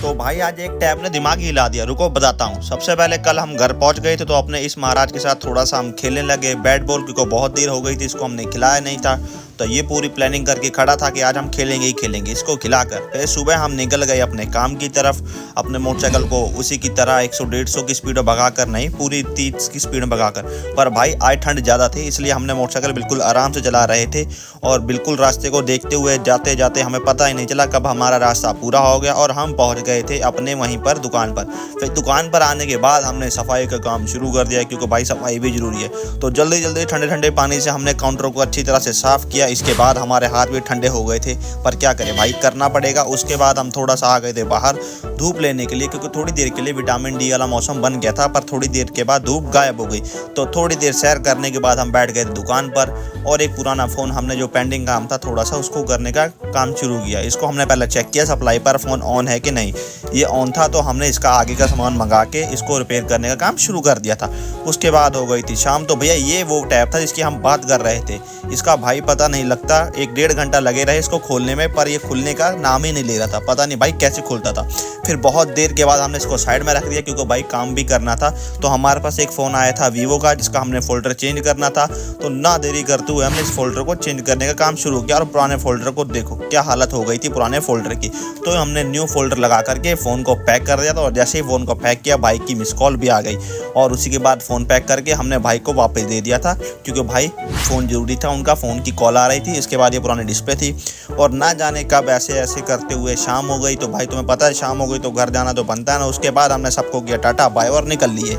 तो भाई आज एक टैब ने दिमाग ही हिला दिया। रुको बताता हूँ। सबसे पहले कल हम घर पहुंच गए थे तो अपने इस महाराज के साथ थोड़ा सा हम खेलने लगे बैट बॉल, क्योंकि बहुत देर हो गई थी, इसको हमने खिलाया नहीं था। तो ये पूरी प्लानिंग करके खड़ा था कि आज हम खेलेंगे ही खेलेंगे इसको खिलाकर। फिर सुबह हम निकल गए अपने काम की तरफ, अपने मोटरसाइकिल को उसी की तरह 100-150 की स्पीड में भगाकर, नहीं पूरी 30 की स्पीड में भगाकर। पर भाई आज ठंड ज़्यादा थी, इसलिए हमने मोटरसाइकिल बिल्कुल आराम से चला रहे थे और बिल्कुल रास्ते को देखते हुए जाते जाते हमें पता ही नहीं चला कब हमारा रास्ता पूरा हो गया और हम पहुंच गए थे अपने वहीं पर दुकान पर। फिर दुकान पर आने के बाद हमने सफाई का काम शुरू कर दिया, क्योंकि भाई सफाई भी जरूरी है। तो जल्दी जल्दी ठंडे ठंडे पानी से हमने काउंटर को अच्छी तरह से साफ किया। इसके बाद हमारे हाथ भी ठंडे हो गए थे, पर क्या करें भाई, करना पड़ेगा। उसके बाद हम थोड़ा सा आ गए थे बाहर धूप लेने के लिए, क्योंकि थोड़ी देर के लिए विटामिन डी वाला मौसम बन गया था, पर थोड़ी देर के बाद धूप गायब हो गई। तो थोड़ी देर सैर करने के बाद हम बैठ गए थे दुकान पर और एक पुराना फ़ोन, हमने जो पेंडिंग काम था थोड़ा सा उसको करने का काम शुरू किया। इसको हमने पहले चेक किया सप्लाई पर फ़ोन ऑन है कि नहीं। ये ऑन था तो हमने इसका आगे का सामान मंगा के इसको रिपेयर करने का काम शुरू कर दिया था। उसके बाद हो गई थी शाम। तो भैया ये वो टैब था जिसकी हम बात कर रहे थे। इसका भाई पता नहीं लगता 1-1.5 घंटा लगे रहे इसको खोलने में, पर ये खुलने का नाम ही नहीं ले रहा था। पता नहीं भाई कैसे खुलता था। फिर बहुत देर के बाद हमने इसको साइड में रख दिया, क्योंकि भाई काम भी करना था। तो हमारे पास एक फ़ोन आया था वीवो का, जिसका हमने फ़ोल्डर चेंज करना था। तो ना देरी करते हुए हमने इस फोल्डर को चेंज करने का काम शुरू किया और पुराने फोल्डर को देखो क्या हालत हो गई थी पुराने फोल्डर की। तो हमने न्यू फोल्डर लगा करके फ़ोन को पैक कर दिया था और जैसे ही फ़ोन को पैक किया भाई की मिस कॉल भी आ गई और उसी के बाद फ़ोन पैक करके हमने भाई को वापस दे दिया था, क्योंकि भाई फ़ोन ज़रूरी था, उनका फ़ोन की कॉल आ रही थी। इसके बाद ये पुरानी डिस्प्ले थी और ना जाने कब ऐसे ऐसे करते हुए शाम हो गई। तो भाई तुम्हें पता है शाम हो गई तो घर जाना तो बनता है ना। उसके बाद हमने सबको किया टाटा बाय और निकल लिए।